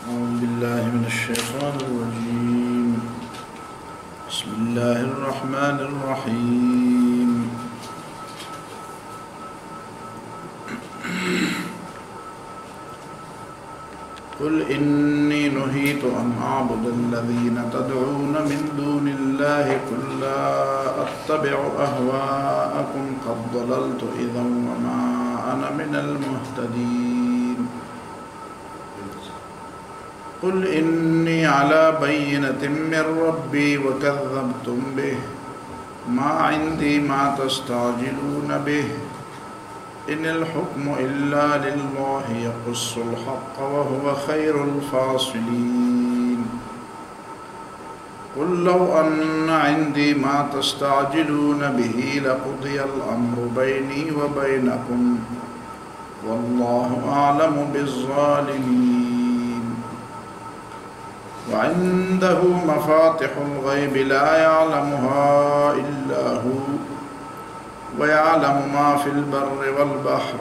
أعوذ بالله من الشيطان الرجيم. بسم الله الرحمن الرحيم. قل إني نهيت أن أعبد الذين تدعون من دون الله قل لا أتبع أهواءكم قد ضللت إذا وما أنا من المهتدين. قل إني على بينة من ربي وكذبتم به ما عندي ما تستعجلون به إن الحكم إلا لله يقص الحق وهو خير الفاصلين. قل لو أن عندي ما تستعجلون به لقضي الأمر بيني وبينكم والله أعلم بالظالمين. وعنده مفاتح الغيب لا يعلمها إلا هو ويعلم ما في البر والبحر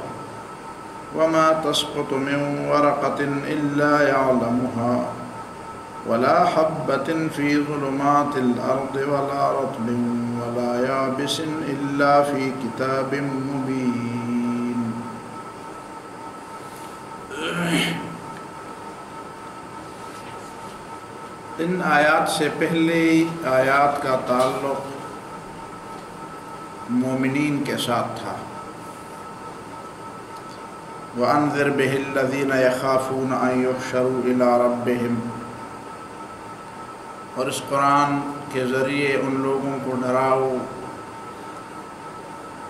وما تسقط من ورقة إلا يعلمها ولا حبة في ظلمات الأرض ولا رطب ولا يابس إلا في كتاب مبين. ان آیات سے پہلے آیات کا تعلق مومنین کے ساتھ تھا. وَأَنذِرْ بِهِ الَّذِينَ يَخَافُونَ أَن يُحْشَرُوا إِلَىٰ رَبِّهِمْ، اور اس قرآن کے ذریعے ان لوگوں کو ڈراؤ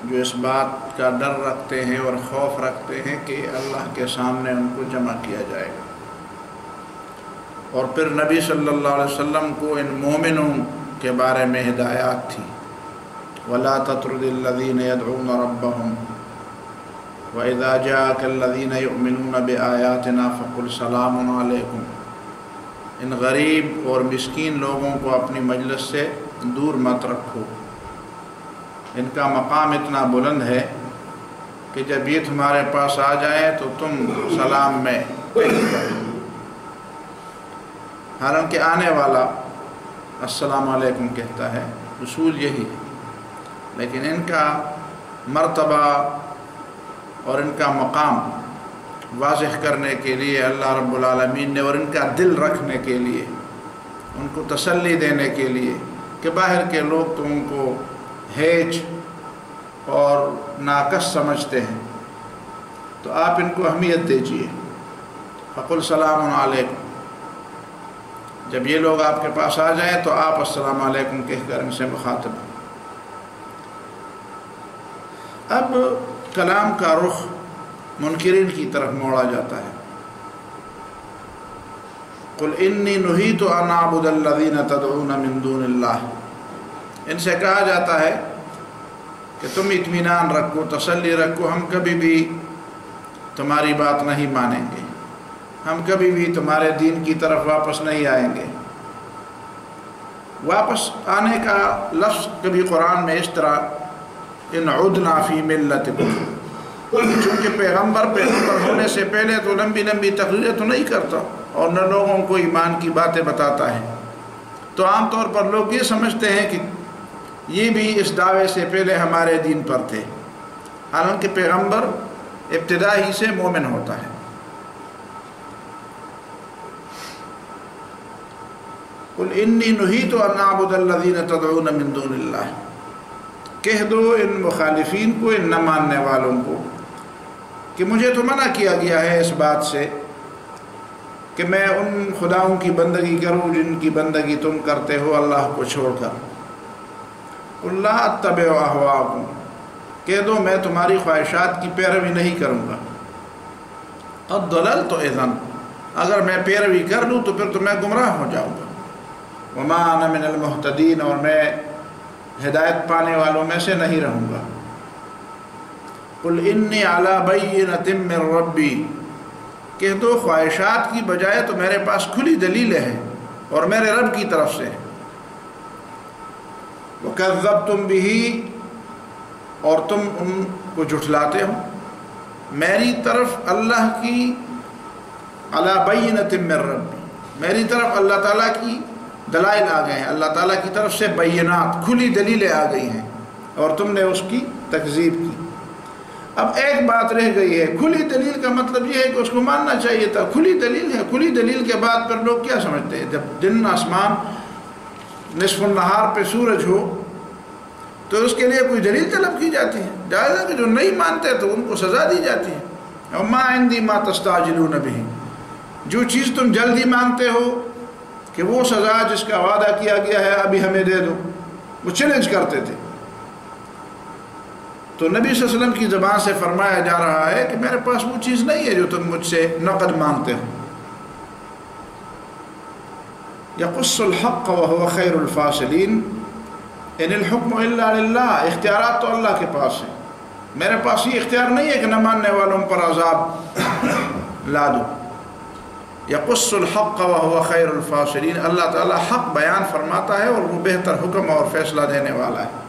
جو اس بات کا ڈر رکھتے ہیں اور خوف رکھتے ہیں کہ اللہ کے سامنے ان کو جمع کیا جائے گا. اور پھر نبی صلی اللہ علیہ وسلم کو ان مومنوں کے بارے میں ہدایات تھی. وَلَا تَطْرُدِ الَّذِينَ يَدْعُونَ رَبَّهُمْ وَإِذَا جَاءَكَ الَّذِينَ يُؤْمِنُونَ بِآيَاتِنَا فَقُلْ سَلَامٌ عَلَيْكُمْ. ان غریب اور مسکین لوگوں کو اپنی مجلس سے دور مت رکھو. ان کا مقام اتنا بلند ہے کہ جب یہ تمہارے پاس آ جائے تو تم سلام میں پہنچ جاؤ. حالانکہ آنے والا السلام علیکم کہتا ہے، اصول یہی ہے، لیکن ان کا مرتبہ اور ان کا مقام واضح کرنے کے لیے اللہ رب العالمین نے اور ان کا دل رکھنے کے لیے، ان کو تسلی دینے کے لیے کہ باہر کے لوگ تو ان کو ہیج اور ناقص سمجھتے ہیں، تو آپ ان کو اہمیت دیجیے. فقل سلام علیکم. جب یہ لوگ آپ کے پاس آ جائیں تو آپ السلام علیکم کہہ کر ان سے مخاطب ہیں. اب کلام کا رخ منکرین کی طرف موڑا جاتا ہے. قل انی نہیت ان اعبد الذین تدعون من دون اللہ. ان سے کہا جاتا ہے کہ تم اطمینان رکھو، تسلی رکھو، ہم کبھی بھی تمہاری بات نہیں مانیں گے، ہم کبھی بھی تمہارے دین کی طرف واپس نہیں آئیں گے. واپس آنے کا لفظ کبھی قرآن میں اس طرح ان عدنا فی ملتکم، چونکہ پیغمبر ہونے سے پہلے تو لمبی لمبی تقریریں تو نہیں کرتا اور نہ لوگوں کو ایمان کی باتیں بتاتا ہے، تو عام طور پر لوگ یہ سمجھتے ہیں کہ یہ بھی اس دعوے سے پہلے ہمارے دین پر تھے، حالانکہ پیغمبر ابتدا ہی سے مومن ہوتا ہے. قل انی نہیت ان اعبد الذین تدعون من دون اللہ. کہہ دو ان مخالفین کو، ان نہ ماننے والوں کو کہ مجھے تو منع کیا گیا ہے اس بات سے کہ میں ان خداؤں کی بندگی کروں جن کی بندگی تم کرتے ہو اللہ کو چھوڑ کر. قل لا اتبع اہواءکم. کہہ دو میں تمہاری خواہشات کی پیروی نہیں کروں گا. قد ضللت اذا. اگر میں پیروی کر لوں تو پھر تو میں گمراہ ہو جاؤں گا. وما انا من المہتدین. اور میں ہدایت پانے والوں میں سے نہیں رہوں گا. قل انی علی بینۃ من ربی. کہہ دو خواہشات کی بجائے تو میرے پاس کھلی دلیلیں ہیں اور میرے رب کی طرف سے. وکذبتم بہ. اور تم ان کو جھٹلاتے ہو. میری طرف اللہ کی علی بینۃ من ربی، میری طرف اللہ تعالیٰ کی دلائل آ گئے ہیں، اللہ تعالیٰ کی طرف سے بینات کھلی دلیلیں آ گئی ہیں اور تم نے اس کی تکذیب کی۔ اب ایک بات رہ گئی ہے، کھلی دلیل کا مطلب یہ ہے کہ اس کو ماننا چاہیے تھا، کھلی دلیل ہے، کھلی دلیل کے بعد پھر لوگ کیا سمجھتے ہیں؟ جب دن آسمان نصف النہار پہ سورج ہو تو اس کے لیے کوئی دلیل طلب کی جاتی ہے؟ جائز ہے کہ جو نہیں مانتے تو ان کو سزا دی جاتی ہے۔ وما عندی ما تستعجلون بہ، جو چیز تم جلدی مانگتے ہو کہ وہ سزا جس کا وعدہ کیا گیا ہے ابھی ہمیں دے دو، وہ چیلنج کرتے تھے۔ تو نبی صلی اللہ علیہ وسلم کی زبان سے فرمایا جا رہا ہے کہ میرے پاس وہ چیز نہیں ہے جو تم مجھ سے نقد مانگتے ہو۔ یقص الحق وهو خیر الفاصلین، ان الحکم الا للہ، اختیارات تو اللہ کے پاس ہیں، میرے پاس یہ اختیار نہیں ہے کہ نہ ماننے والوں پر عذاب لا دوں۔ یقص الحق وهو خیر الفاصلین، اللہ تعالیٰ حق بیان فرماتا ہے اور وہ بہتر حکم اور فیصلہ دینے والا ہے۔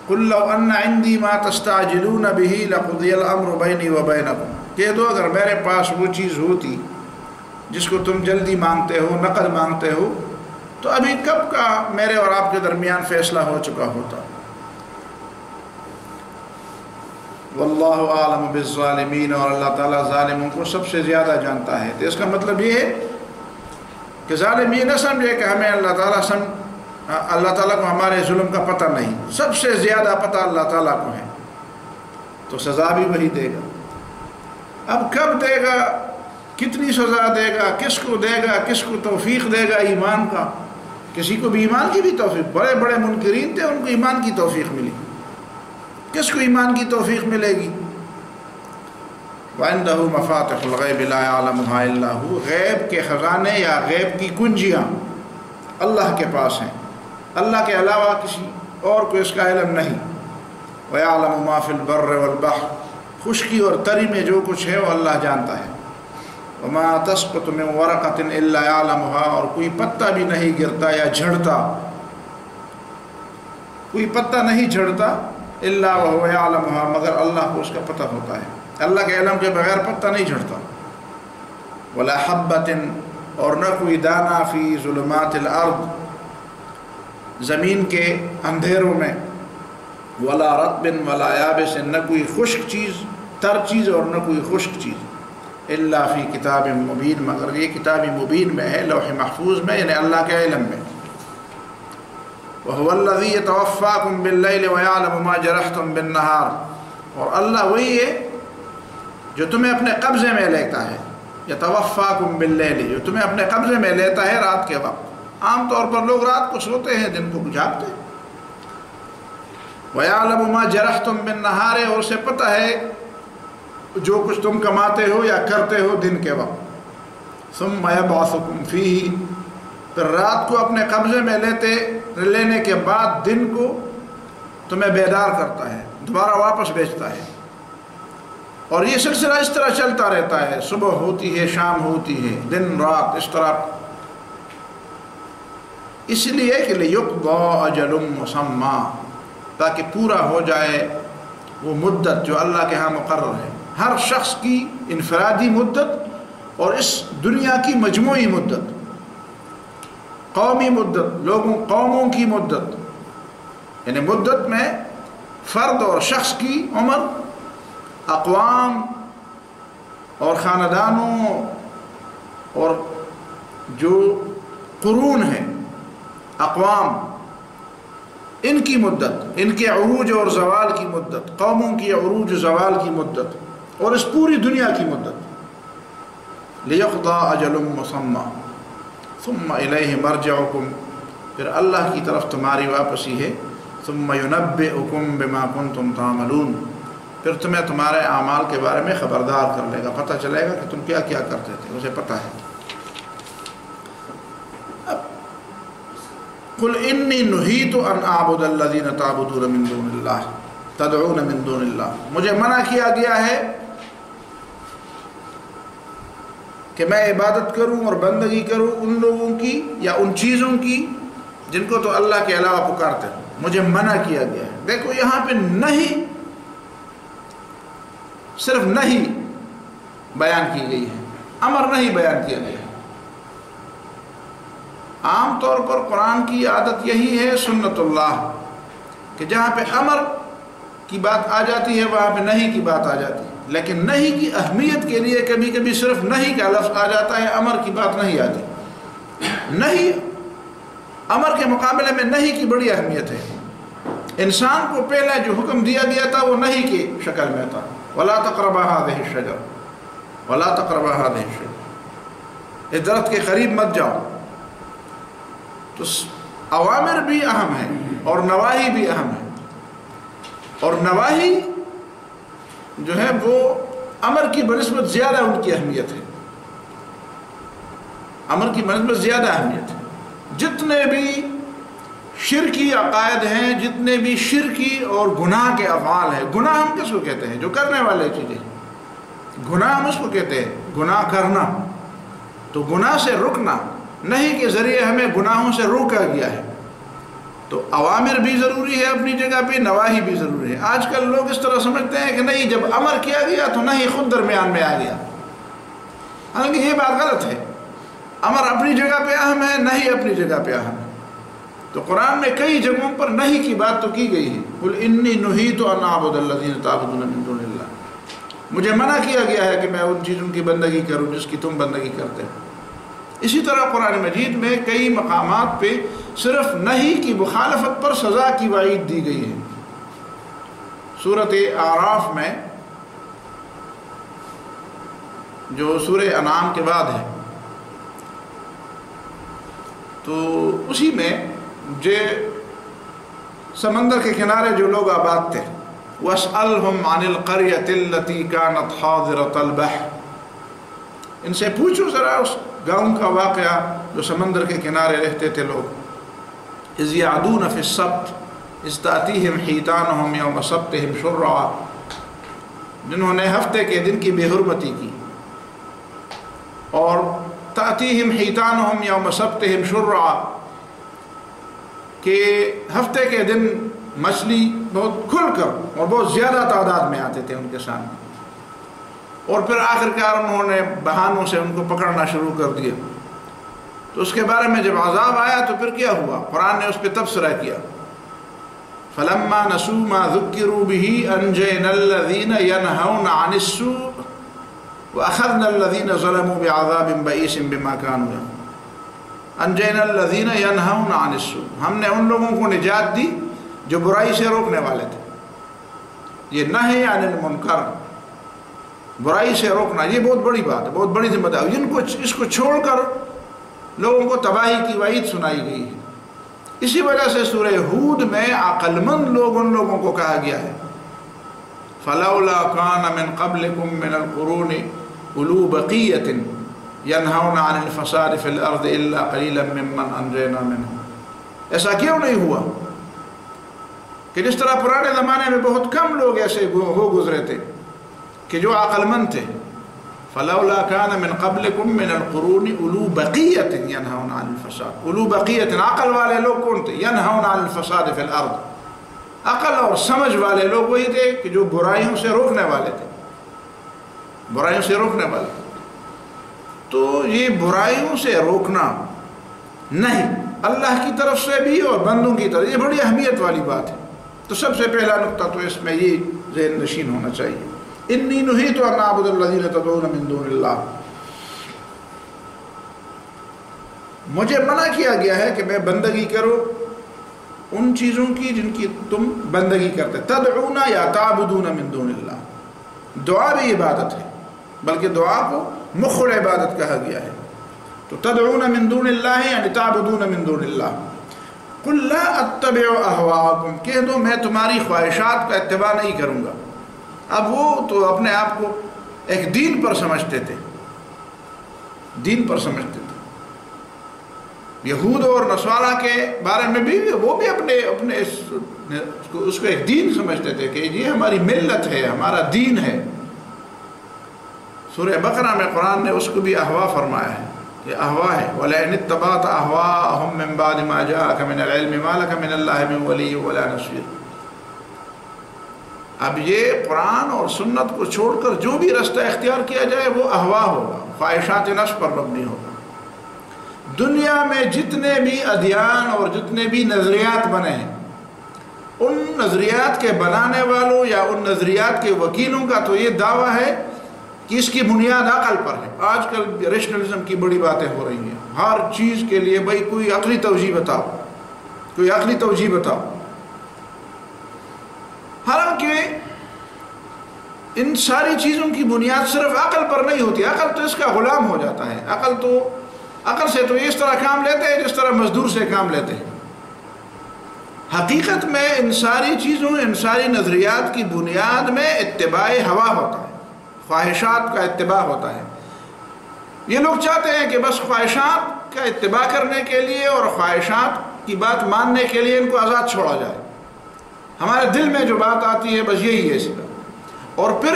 قل لو ان عندی ما تستعجلون به لقضی الامر بینی وبینکم، کہہ دو اگر میرے پاس وہ چیز ہوتی جس کو تم جلدی مانگتے ہو، نقد مانگتے ہو، تو ابھی کب کا میرے اور آپ کے درمیان فیصلہ ہو چکا ہوتا۔ واللہ اعلم بالظالمین، اور اللہ تعالیٰ ظالموں کو سب سے زیادہ جانتا ہے۔ تو اس کا مطلب یہ ہے کہ ظالم یہ نہ سمجھے کہ ہمیں اللہ تعالیٰ کو ہمارے ظلم کا پتہ نہیں، سب سے زیادہ پتہ اللہ تعالیٰ کو ہے، تو سزا بھی وہی دے گا۔ اب کب دے گا، کتنی سزا دے گا، کس کو دے گا، کس کو توفیق دے گا ایمان کا؟ کسی کو بھی ایمان کی بھی توفیق، بڑے بڑے منکرین تھے ان کو ایمان کی توفیق ملی، کس کو ایمان کی توفیق ملے گی؟ وَعِنْدَهُ مَفَاتِحُ الْغَيْبِ لَا يَعْلَمُهَا إِلَّا هُوَ، غیب کے خزانے یا غیب کی کنجیاں اللہ کے پاس ہیں، اللہ کے علاوہ کسی اور کو اس کا علم نہیں۔ وَيَعْلَمُ مَا فِي الْبَرِّ وَالْبَحْرِ، خشکی اور تری میں جو کچھ ہے وہ اللہ جانتا ہے۔ وَمَا تَسْقُطُ مِنْ وَرَقَةٍ إِلَّا يَعْلَمُهَا، اور کوئی پتا بھی نہیں گرتا یا جھڑتا، کوئی پتا نہیں جھڑتا الا وهو يعلمها، مگر اللہ کو اس کا پتہ ہوتا ہے، اللہ کے علم کے بغیر پتہ نہیں جھڑتا۔ ولا حبۃ، اور نہ کوئی دانہ فی ظلمات الارض، زمین کے اندھیروں میں، ولا رطب ولا یابس، نہ کوئی خشک چیز تر چیز اور نہ کوئی خشک چیز، الا فی کتاب مبین، مگر یہ کتاب مبین میں ہے، لوح محفوظ میں، یعنی اللہ کے علم میں۔ وَهُوَ الَّذِي يَتَوَفَّاكُمْ بِاللَّيْلِ وَيَعْلَمُ مَا جَرَحْتُمْ بِالنَّهَارِ، اور اللہ وہی ہے جو تمہیں اپنے قبضے میں لیتا ہے، يَتَوَفَّاكُمْ بِاللَّيْلِ، جو تمہیں اپنے قبضے میں لیتا ہے رات کے وقت۔ عام طور پر لوگ رات کو سوتے ہیں، دن کو جاگتے ہیں۔ وَيَعْلَمُ مَا جَرَحْتُمْ بِالنَّهَارِ، اور اسے پتہ ہے جو کچھ تم کماتے ہو یا کرتے ہو دن کے وقت۔ ثُمَّ يَبْعَثُكُمْ فِيهِ، پھر رات کو اپنے قبضے میں لینے کے بعد دن کو تمہیں بیدار کرتا ہے، دوبارہ واپس بھیجتا ہے، اور یہ سلسلہ اس طرح چلتا رہتا ہے، صبح ہوتی ہے، شام ہوتی ہے، دن رات، اس طرح، اس لیے کہ لِيُقْضَىٰ أَجَلٌ مُّسَمًّى، تاکہ پورا ہو جائے وہ مدت جو اللہ کے ہاں مقرر ہے، ہر شخص کی انفرادی مدت اور اس دنیا کی مجموعی مدت، قومی مدت، قوموں کی مدت، یعنی مدت میں فرد اور شخص کی عمر، اقوام اور خاندانوں اور جو قرون ہیں، اقوام، ان کی مدت، ان کے عروج اور زوال کی مدت، قوموں کی عروج و زوال کی مدت، اور اس پوری دنیا کی مدت۔ لِيَقْضَىٰ أَجَلٌ مُّسَمًّى ثُمَّ إِلَيْهِ مَرْجِعُكُمْ، پھر اللہ کی طرف تمہاری واپسی ہے۔ ثُمَّ يُنَبِّئُكُمْ بِمَا كُنْتُمْ تَعْمَلُونَ، پھر تمہیں تمہارے اعمال کے بارے میں خبردار کر لے گا، پتہ چلے گا کہ تم کیا کیا کرتے تھے، اسے پتہ ہے۔ قُلْ إِنِّي نُهِيتُ أَنْ أَعْبُدَ الَّذِينَ تَعْبُدُونَ مِن دُونِ اللَّهِ تَدْعُونَ مِن دُونِ اللَّهِ، مجھے منع کیا گیا ہے کہ میں عبادت کروں اور بندگی کروں ان لوگوں کی یا ان چیزوں کی جن کو تو اللہ کے علاوہ پکارتے ہیں، مجھے منع کیا گیا ہے۔ دیکھو یہاں پہ نہیں، صرف نہیں بیان کی گئی ہے، امر نہیں بیان کیا گیا ہے۔ عام طور پر قرآن کی عادت یہی ہے سنت اللہ کہ جہاں پہ امر کی بات آ جاتی ہے وہاں پہ نہیں کی بات آ جاتی ہے، لیکن نہیں کی اہمیت کے لیے کبھی کبھی صرف نہیں کا لفظ آ جاتا ہے، امر کی بات نہیں آتی۔ نہیں، امر کے مقابلے میں نہیں کی بڑی اہمیت ہے۔ انسان کو پہلے جو حکم دیا گیا تھا وہ نہیں کی شکل میں تھا، وَلَا تَقْرَبَا هَٰذِهِ الشَّجَرَةَ وَلَا تَقْرَبَا هَٰذِهِ الشَّجَرَةَ، اس درخت کے قریب مت جاؤ۔ تو اوامر بھی اہم ہیں اور نواہی بھی اہم ہے، اور نواہی جو ہے وہ امر کی بنسبت زیادہ ان کی اہمیت ہے، امر کی بنسبت زیادہ اہمیت ہے۔ جتنے بھی شرکی عقائد ہیں، جتنے بھی شرکی اور گناہ کے افعال ہیں، گناہ ہم کس کو کہتے ہیں؟ جو کرنے والے چیزیں، گناہ ہم اس کو کہتے ہیں گناہ کرنا۔ تو گناہ سے رکنا، نہیں کے ذریعے ہمیں گناہوں سے روکا گیا ہے۔ تو اوامر بھی ضروری ہے اپنی جگہ پہ، نواہی بھی ضروری ہے۔ آج کل لوگ اس طرح سمجھتے ہیں کہ نہیں، جب امر کیا گیا تو نہیں خود درمیان میں آ گیا، حالانکہ یہ بات غلط ہے۔ امر اپنی جگہ پہ اہم ہے، نہیں اپنی جگہ پہ اہم ہے۔ تو قرآن میں کئی جگہوں پر نہیں کی بات تو کی گئی ہے، قُلْ إِنِّي نُهِيتُ أَنْ أَعْبُدَ الَّذِينَ تَعْبُدُونَ مِن دُونِ اللَّهِ، مجھے منع کیا گیا ہے کہ میں ان چیزوں کی بندگی کروں جس کی تم بندگی کرتے ہو۔ اسی طرح قرآن مجید میں کئی مقامات پہ صرف نہیں کی مخالفت پر سزا کی وعید دی گئی ہے۔ سورۃ اعراف میں، جو سورہ انعام کے بعد ہے، تو اسی میں جو سمندر کے کنارے جو لوگ آباد تھے، وَاسْأَلْهُمْ عَنِ الْقَرْيَةِ الَّتِي كَانَتْ حَاضِرَةَ الْبَحْرِ، ان سے پوچھو ذرا اس گاؤں کا واقعہ جو سمندر کے کنارے رہتے تھے لوگ۔ اِذْ يَعْدُونَ فِي السَّبْتِ اِذْ تَأْتِيهِمْ حِيتَانُهُمْ يَوْمَ سَبْتِهِمْ شُرَّعًا، جنہوں نے ہفتے کے دن کی بے حرمتی کی، اور تَأْتِيهِمْ حِيتَانُهُمْ يَوْمَ سَبْتِهِمْ شُرَّعًا، کہ ہفتے کے دن مچھلی بہت کھل کر اور بہت زیادہ تعداد میں آتے تھے ان کے سامنے، اور پھر آخرکار انہوں نے بہانوں سے ان کو پکڑنا شروع کر دیا۔ تو اس کے بارے میں جب عذاب آیا تو پھر کیا ہوا؟ قرآن نے اس پہ تبصرہ کیا، فَلَمَّا نَسُوا مَا ذُكِّرُوا بِهِ أَنْجَيْنَا الَّذِينَ يَنْهَوْنَ عَنِ السُّوءِ وَأَخَذْنَا الَّذِينَ ظَلَمُوا بِعَذَابٍ بَئِيسٍ بِمَا كَانُوا يَعْمَلُونَ۔ أَنْجَيْنَا الَّذِينَ يَنْهَوْنَ عَنِ السُّوءِ، ہم نے ان لوگوں کو نجات دی جو برائی سے روکنے والے تھے۔ یہ نہی عن المنکر، برائی سے روکنا، یہ بہت بڑی بات ہے، بہت بڑی ذمہ داری۔ جن کو اس کو چھوڑ کر لوگوں کو تباہی کی وعید سنائی گئی ہے۔ اسی وجہ سے سورہ ہود میں عقل مند لوگ ان لوگوں کو کہا گیا ہے، فَلَوْلَا كَانَ مِن قَبْلِكُم مِّنَ الْقُرُونِ أُولُو بَقِيَّةٍ يَنْهَوْنَ عَنِ الْفَسَادِ فِي الْأَرْضِ إِلَّا قَلِيلًا مِّمَّنْ أَنْجَيْنَا مِنْهُمْ۔ ایسا کیوں نہیں ہوا کہ جس طرح پرانے زمانے میں بہت کم لوگ ایسے ہو گزرے تھے کہ جو عقل مند تھے، فَلَوْلَا كَانَ مِن قَبْلِكُم مِّنَ الْقُرُونِ أُولُو بَقِيَّةٍ يَنْهَوْنَ عَنِ الْفَسَادِ، اولو بقیۃ، عقل والے لوگ کون تھے؟ يَنْهَوْنَ عَنِ الْفَسَادِ فِي الْأَرْضِ، عقل اور سمجھ والے لوگ وہی تھے کہ جو برائیوں سے روکنے والے تھے، برائیوں سے روکنے والے تھے۔ تو یہ برائیوں سے روکنا نہیں، اللہ کی طرف سے بھی اور بندوں کی طرف، یہ بڑی اہمیت والی بات ہے۔ تو سب سے پہلا نقطہ تو اس میں یہ ذہن نشین ہونا چاہیے، انی نہیت ان اعبد الذین تدعون من دون اللہ، مجھے منع کیا گیا ہے کہ میں بندگی کروں ان چیزوں کی جن کی تم بندگی کرتے۔ تدعون یا تعبدون من دون اللہ، دعا بھی عبادت ہے، بلکہ دعا کو مخ عبادت کہا گیا ہے۔ تو تدعون من دون اللہ یعنی تعبدون من دون اللہ۔ قل لا اتبع اہواءکم، کہہ دو میں تمہاری خواہشات کا اتباع نہیں کروں گا۔ اب وہ تو اپنے آپ کو ایک دین پر سمجھتے تھے، دین پر سمجھتے تھے۔ یہود اور نصارہ کے بارے میں بھی وہ بھی اپنے اس کو ایک دین سمجھتے تھے کہ یہ ہماری ملت ہے، ہمارا دین ہے۔ سورہ بقرہ میں قرآن نے اس کو بھی احوا فرمایا ہے، یہ احوا ہے، وَلَئِنِ اتَّبَعْتَ أَهْوَاءَهُم مِّن بَعْدِ مَا جَاءَكَ مِنَ الْعِلْمِ مَا لَكَ مِنَ اللَّهِ مِن وَلِيٍّ وَلَا نَصِيرٍ۔ اب یہ قرآن اور سنت کو چھوڑ کر جو بھی رستہ اختیار کیا جائے وہ اہوا ہوگا، خواہشات نفس پر مبنی ہوگا۔ دنیا میں جتنے بھی ادیان اور جتنے بھی نظریات بنے ہیں، ان نظریات کے بنانے والوں یا ان نظریات کے وکیلوں کا تو یہ دعویٰ ہے کہ اس کی بنیاد عقل پر ہے۔ آج کل ریشنلزم کی بڑی باتیں ہو رہی ہیں، ہر چیز کے لیے بھائی کوئی عقلی توجیہ بتاؤ، کوئی عقلی توجیہ بتاؤ۔ حالانکہ ان ساری چیزوں کی بنیاد صرف عقل پر نہیں ہوتی، عقل تو اس کا غلام ہو جاتا ہے۔ عقل سے تو اس طرح کام لیتے ہیں جس طرح مزدور سے کام لیتے ہیں۔ حقیقت میں ان ساری چیزوں، ان ساری نظریات کی بنیاد میں اتباع ہوا ہوتا ہے، خواہشات کا اتباع ہوتا ہے۔ یہ لوگ چاہتے ہیں کہ بس خواہشات کا اتباع کرنے کے لیے اور خواہشات کی بات ماننے کے لیے ان کو آزاد چھوڑا جائے۔ ہمارے دل میں جو بات آتی ہے بس یہی ہے اس کا، اور پھر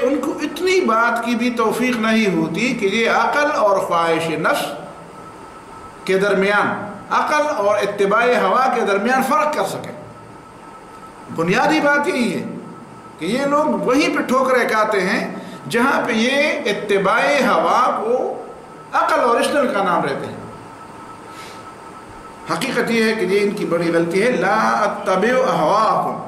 ان کو اتنی بات کی بھی توفیق نہیں ہوتی کہ یہ عقل اور خواہش نفس کے درمیان، عقل اور اتباع ہوا کے درمیان فرق کر سکے۔ بنیادی بات یہی ہے کہ یہ لوگ وہیں پہ ٹھوکریں کھاتے ہیں جہاں پہ یہ اتباع ہوا کو عقل اور رشنل کا نام رہتے ہیں۔ حقیقت یہ ہے کہ یہ ان کی بڑی غلطی ہے۔ لا اتبع اہواءکم،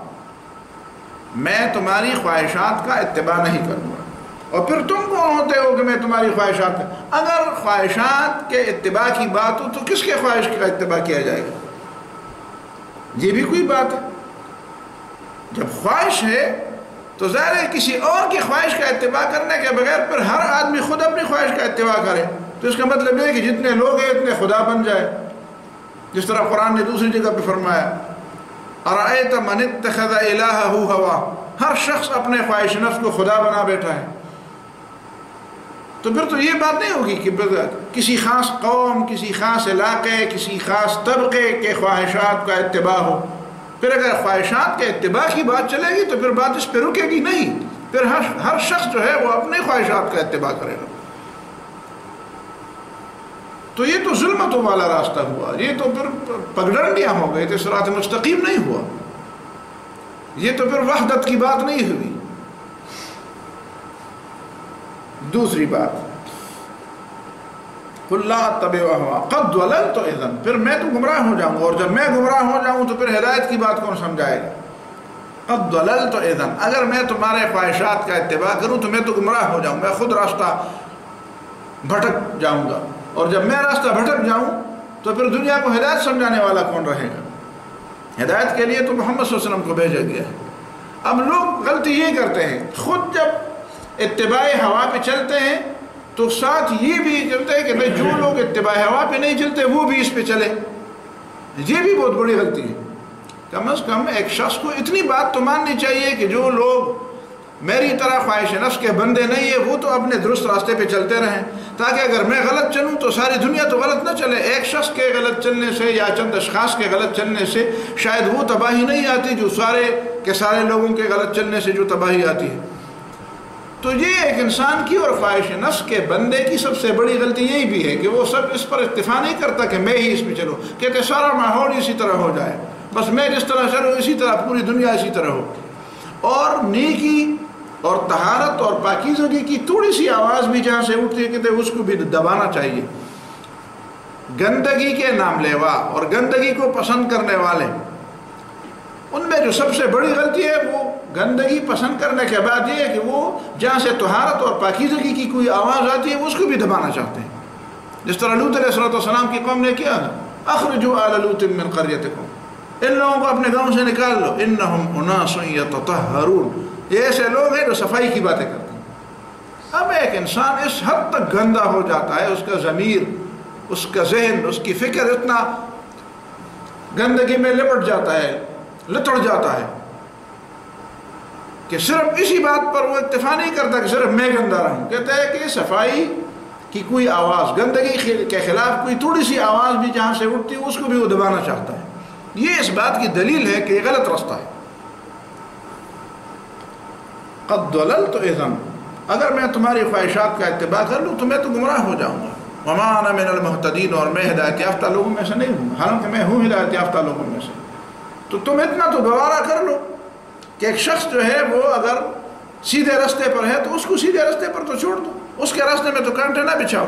میں تمہاری خواہشات کا اتباع نہیں کروں گا۔ اور پھر تم کون ہوتے ہو کہ میں تمہاری خواہشات کا؟ اگر خواہشات کے اتباع کی بات ہو تو کس کے خواہش کا اتباع کیا جائے گا؟ یہ بھی کوئی بات ہے؟ جب خواہش ہے تو ظاہر ہے کسی اور کی خواہش کا اتباع کرنے کے بغیر پھر ہر آدمی خود اپنی خواہش کا اتباع کرے، تو اس کا مطلب یہ کہ جتنے لوگ ہیں اتنے خدا بن جائے۔ جس طرح قرآن نے دوسری جگہ پہ فرمایا ارأیت من اتخذ الہہ ہوا، ہر شخص اپنے خواہش نفس کو خدا بنا بیٹھا ہے۔ تو پھر تو یہ بات نہیں ہوگی کہ کسی خاص قوم، کسی خاص علاقے، کسی خاص طبقے کے خواہشات کا اتباع ہو۔ پھر اگر خواہشات کے اتباع کی بات چلے گی تو پھر بات اس پہ رکے گی نہیں، پھر ہر شخص جو ہے وہ اپنے خواہشات کا اتباع کرے گا۔ تو یہ تو ظلمتوں والا راستہ ہوا، یہ تو پھر پگڈنڈیاں ہو گئے، تو صراط مستقیم نہیں ہوا، یہ تو پھر وحدت کی بات نہیں ہوئی۔ دوسری بات قل لا اتبع اہواء قد ضللت اذا، پھر میں تو گمراہ ہو جاؤں گا، اور جب میں گمراہ ہو جاؤں تو پھر ہدایت کی بات کون سمجھائے گا؟ قد ضللت اذا، اگر میں تمہارے خواہشات کا اتباع کروں تو میں تو گمراہ ہو جاؤں، میں خود راستہ بھٹک جاؤں گا، اور جب میں راستہ بھٹک جاؤں تو پھر دنیا کو ہدایت سمجھانے والا کون رہے گا؟ ہدایت کے لیے تو محمد صلی اللہ علیہ وسلم کو بھیجا گیا ہے۔ اب لوگ غلطی یہ کرتے ہیں، خود جب اتباع ہوا پہ چلتے ہیں تو ساتھ یہ بھی کرتے ہیں کہ بھائی جو لوگ اتباع ہوا پہ نہیں چلتے وہ بھی اس پہ چلے۔ یہ بھی بہت بڑی غلطی ہے۔ کم از کم ایک شخص کو اتنی بات تو ماننی چاہیے کہ جو لوگ میری طرح خواہش نفس کے بندے نہیں ہیں وہ تو اپنے درست راستے پہ چلتے رہیں، تاکہ اگر میں غلط چلوں تو ساری دنیا تو غلط نہ چلے۔ ایک شخص کے غلط چلنے سے یا چند اشخاص کے غلط چلنے سے شاید وہ تباہی نہیں آتی جو سارے کے سارے لوگوں کے غلط چلنے سے جو تباہی آتی ہے۔ تو یہ ایک انسان کی اور خواہش نفس کے بندے کی سب سے بڑی غلطی یہی بھی ہے کہ وہ سب اس پر اتفاق نہیں کرتا کہ میں ہی اس پہ چلوں، کہتے سارا ماحول اسی طرح ہو جائے، بس میں جس طرح چلوں اسی طرح پوری دنیا اسی طرح ہو۔ اور نیکی اور طہارت اور پاکیزگی کی تھوڑی سی آواز بھی جہاں سے اٹھتی ہے کہتے اس کو بھی دبانا چاہیے۔ گندگی کے نام لیوا اور گندگی کو پسند کرنے والے، ان میں جو سب سے بڑی غلطی ہے وہ گندگی پسند کرنے کے بعد یہ ہے کہ وہ جہاں سے طہارت اور پاکیزگی کی کوئی آواز آتی ہے اس کو بھی دبانا چاہتے ہیں۔ جس طرح لوط علیہ السلام کی قوم نے کیا، اخرجوا آل لوط من قریتکم، ان لوگوں کو اپنے گاؤں سے نکال لو، انہم اناس یتطہرون، یہ ایسے لوگ ہیں جو صفائی کی باتیں کرتے ہیں۔ اب ایک انسان اس حد تک گندا ہو جاتا ہے، اس کا ضمیر، اس کا ذہن، اس کی فکر اتنا گندگی میں لپٹ جاتا ہے، لتڑ جاتا ہے کہ صرف اسی بات پر وہ اکتفا نہیں کرتا کہ صرف میں گندا رہوں، کہتا ہے کہ صفائی کی کوئی آواز، گندگی کے خلاف کوئی تھوڑی سی آواز بھی جہاں سے اٹھتی ہے اس کو بھی وہ دبانا چاہتا ہے۔ یہ اس بات کی دلیل ہے کہ یہ غلط راستہ ہے۔ قد ضللت اذا، اگر میں تمہاری خواہشات کا اتباع کر لوں تو میں تو گمراہ ہو جاؤں گا۔ وما انا من المہتدین، اور میں ہدایت یافتہ لوگوں میں سے نہیں ہوں، حالانکہ میں ہوں ہدایت یافتہ لوگوں میں سے۔ تو تم اتنا تو گوارا کر لو کہ ایک شخص جو ہے وہ اگر سیدھے راستے پر ہے تو اس کو سیدھے راستے پر تو چھوڑ دو، اس کے راستے میں تو کانٹے نہ بچھاؤ،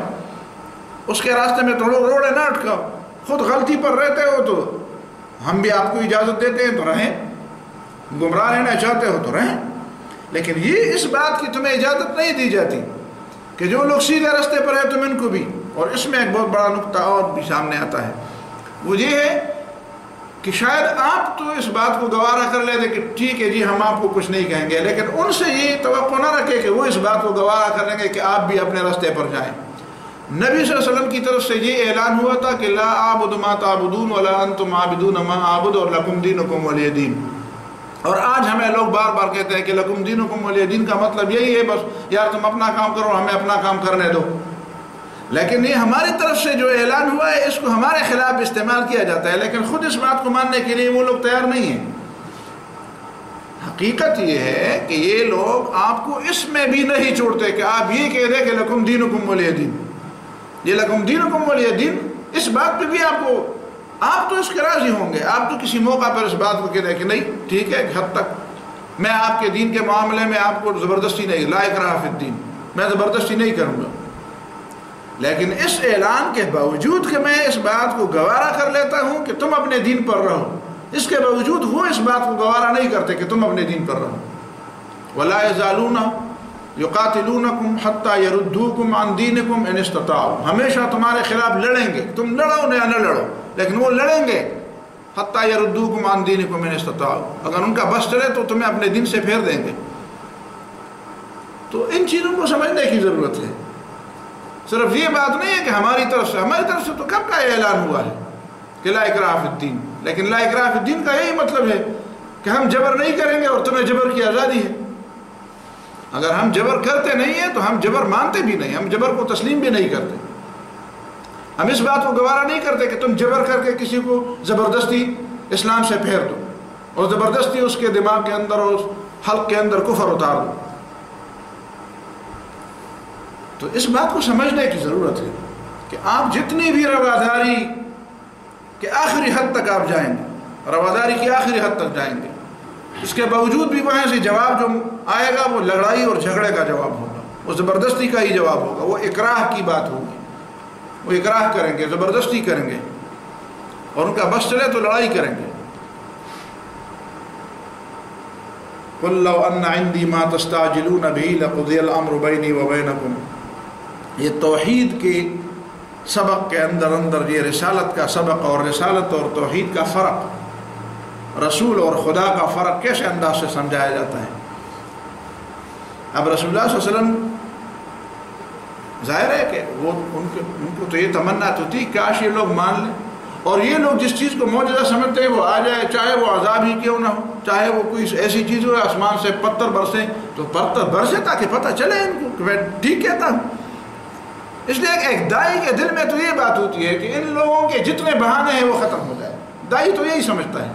اس کے راستے میں تو روڑے نہ اٹکاؤ، خود غلطی پر رہتے ہو تو ہم بھی آپ کو اجازت دیتے ہیں تو رہیں، گمراہ رہنا چاہتے ہو تو رہیں، لیکن یہ اس بات کی تمہیں اجازت نہیں دی جاتی کہ جو لوگ سیدھے راستے پر ہیں تم ان کو بھی. اور اس میں ایک بہت بڑا نقطہ اور بھی سامنے آتا ہے، وہ یہ ہے کہ شاید آپ تو اس بات کو گوارا کر لیتے کہ ٹھیک ہے جی ہم آپ کو کچھ نہیں کہیں گے، لیکن ان سے یہ توقع نہ رکھے کہ وہ اس بات کو گوارا کر لیں گے کہ آپ بھی اپنے راستے پر جائیں. نبی صلی اللہ علیہ وسلم کی طرف سے یہ اعلان ہوا تھا کہ لا اعبد ما تعبدون ولا انتم عابدون ما اعبد اور لکم دینکم ولی دین. اور آج ہمیں لوگ بار بار کہتے ہیں کہ لکم دینکم ولی دین کا مطلب یہی ہے بس یار تم اپنا کام کرو ہمیں اپنا کام کرنے دو. لیکن یہ ہماری طرف سے جو اعلان ہوا ہے اس کو ہمارے خلاف استعمال کیا جاتا ہے، لیکن خود اس بات کو ماننے کے لیے وہ لوگ تیار نہیں ہیں. حقیقت یہ ہے کہ یہ لوگ آپ کو اس میں بھی نہیں چھوڑتے کہ آپ یہ کہہ دیں کہ لکم دینکم ولی دین. یہ لکم دینکم ولی دین اس بات پہ بھی آپ تو اس کے راضی ہوں گے. آپ تو کسی موقع پر اس بات کو کہہ دیں کہ نہیں ٹھیک ہے ایک حد تک میں آپ کے دین کے معاملے میں آپ کو زبردستی نہیں، لا اکراہ فی الدین، میں زبردستی نہیں کروں گا. لیکن اس اعلان کے باوجود کہ میں اس بات کو گوارا کر لیتا ہوں کہ تم اپنے دین پر رہو، اس کے باوجود وہ اس بات کو گوارا نہیں کرتے کہ تم اپنے دین پر رہو. وَلَا يَزَالُونَ يُقَاتِلُونَكُمْ حَتَّى يَرُدُّوكُمْ عَنْ دِينِكُمْ إِنِ اسْتَطَاعُوا. ہمیشہ تمہارے خلاف لڑیں گے، تم لڑو یا نہ لڑو لیکن وہ لڑیں گے. حَتَّى يَرُدُّوكُمْ عَنْ دِينِكُمْ إِنِ اسْتَطَاعُوا. اگر ان کا بس چلے تو تمہیں اپنے دین سے پھیر دیں گے. تو ان چیزوں کو سمجھنے کی ضرورت ہے. صرف یہ بات نہیں ہے کہ ہماری طرف سے تو کب کا اعلان ہوا ہے کہ لا اکراہ فی الدین، لیکن لا اکراہ فی الدین کا یہی مطلب ہے کہ ہم جبر نہیں کریں گے اور تمہیں جبر کی آزادی ہے. اگر ہم جبر کرتے نہیں ہیں تو ہم جبر مانتے بھی نہیں، ہم جبر کو تسلیم بھی نہیں کرتے. ہم اس بات کو گوارا نہیں کرتے کہ تم جبر کر کے کسی کو زبردستی اسلام سے پھیر دو اور زبردستی اس کے دماغ کے اندر اور اس حلق کے اندر کفر اتار دو. تو اس بات کو سمجھنے کی ضرورت ہے کہ آپ جتنی بھی رواداری کے آخری حد تک آپ جائیں گے، رواداری کی آخری حد تک جائیں گے، اس کے باوجود بھی وہاں سے جواب جو آئے گا وہ لڑائی اور جھگڑے کا جواب ہوگا، وہ زبردستی کا ہی جواب ہوگا، وہ اکراہ کی بات ہوگی. وہ اکراہ کریں گے، زبردستی کریں گے اور ان کا بس چلے تو لڑائی کریں گے. قُلْ لَوْ أَنَّ عِنْدِي مَا تَسْتَعْجِلُونَ بِهِ لَقُضِيَ الْأَمْرُ بَيْنِي وَبَيْنَكُمْ. یہ توحید کے سبق کے اندر یہ رسالت کا سبق اور رسالت اور توحید کا فرق، رسول اور خدا کا فرق کیسے انداز سے سمجھایا جاتا ہے. اب رسول اللہ صلی اللہ علیہ وسلم ظاہر ہے کہ وہ ان کو تو یہ تمنا تو تھی کاش یہ لوگ مان لیں اور یہ لوگ جس چیز کو معجزہ سمجھتے ہیں وہ آ جائے، چاہے وہ عذاب ہی کیوں نہ ہو، چاہے وہ کوئی ایسی چیز ہو آسمان سے پتھر برسیں تو پتھر برسے تاکہ پتہ چلے ان کو کہ میں ٹھیک کہتا ہوں. اس لیے ایک دائی کے دل میں تو یہ بات ہوتی ہے کہ ان لوگوں کے جتنے بہانے ہیں وہ ختم ہو جائے. دائی تو یہی سمجھتا ہے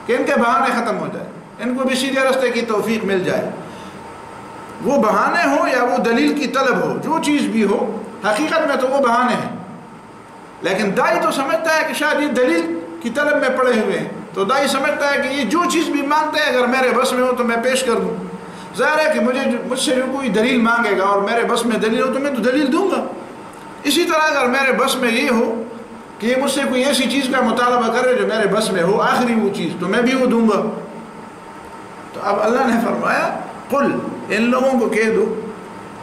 کہ ان کے بہانے ختم ہو جائے، ان کو بھی سیدھے راستے کی توفیق مل جائے. وہ بہانے ہو یا وہ دلیل کی طلب ہو، جو چیز بھی ہو حقیقت میں تو وہ بہانے ہیں. لیکن دائی تو سمجھتا ہے کہ شاید یہ دلیل کی طلب میں پڑے ہوئے ہیں، تو دائی سمجھتا ہے کہ یہ جو چیز بھی مانگتے ہیں اگر میرے بس میں ہو تو میں پیش کر دوں. ظاہر ہے کہ مجھ سے جو کوئی دلیل مانگے گا اور میرے بس میں دلیل ہو تو میں تو دلیل دوں گا. اسی طرح اگر میرے بس میں یہ ہو کہ یہ مجھ سے کوئی ایسی چیز کا مطالبہ کرے جو میرے بس میں ہو، آخری وہ چیز، تو میں بھی وہ دوں گا. تو اب اللہ نے فرمایا قل، ان لوگوں کو کہہ دو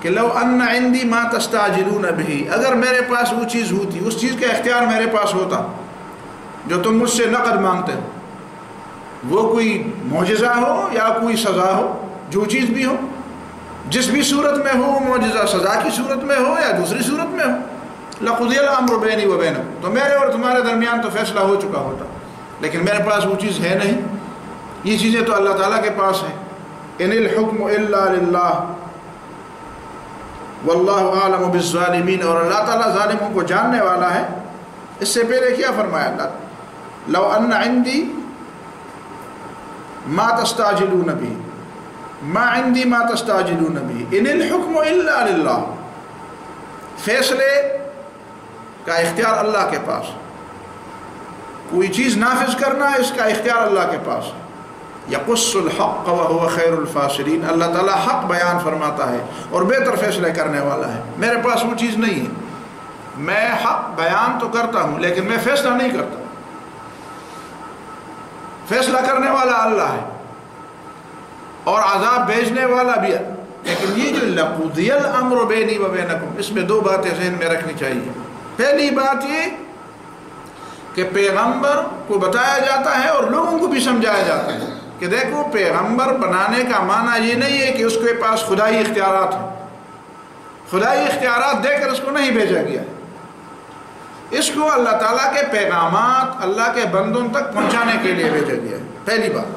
کہ لو ان عندی ما تستعجلون به، اگر میرے پاس وہ چیز ہوتی، اس چیز کا اختیار میرے پاس ہوتا جو تم مجھ سے نقد مانگتے ہو، وہ کوئی معجزہ ہو یا کوئی سزا ہو، جو چیز بھی ہو، جس بھی صورت میں ہو، وہ معجزہ سزا کی صورت میں ہو یا دوسری صورت میں ہو، لقضی الامر بینی و بینکم، تو میرے اور تمہارے درمیان تو فیصلہ ہو چکا ہوتا. لیکن میرے پاس وہ چیز ہے نہیں. یہ چیزیں تو اللہ تعالیٰ کے پاس ہیں. ان الحکم الا للہ واللہ اعلم بالظالمین، اور اللہ تعالیٰ ظالموں کو جاننے والا ہے. اس سے پہلے کیا فرمایا اللہ؟ لو ان عندی ما تستعجلون به، ما عندی ما تستعجلون به، ان الحکم الا للہ، فیصلے کا اختیار اللہ کے پاس، کوئی چیز نافذ کرنا اس کا اختیار اللہ کے پاس. یقص الحق وهو خیر الفاصلین، اللہ تعالیٰ حق بیان فرماتا ہے اور بہتر فیصلے کرنے والا ہے۔ میرے پاس وہ چیز نہیں ہے، میں حق بیان تو کرتا ہوں لیکن میں فیصلہ نہیں کرتا، فیصلہ کرنے والا اللہ ہے اور عذاب بھیجنے والا بھی ہے۔ لیکن یہ جو لقضی الامر بینی و بینکم، اس میں دو باتیں ذہن میں رکھنی چاہیے۔ پہلی بات یہ کہ پیغمبر کو بتایا جاتا ہے اور لوگوں کو بھی سمجھایا جاتا ہے کہ دیکھو پیغمبر بنانے کا معنی یہ نہیں ہے کہ اس کے پاس خدائی اختیارات ہیں، خدائی اختیارات دے کر اس کو نہیں بھیجا گیا، اس کو اللہ تعالیٰ کے پیغامات اللہ کے بندوں تک پہنچانے کے لیے بھیجا گیا ہے۔ پہلی بات،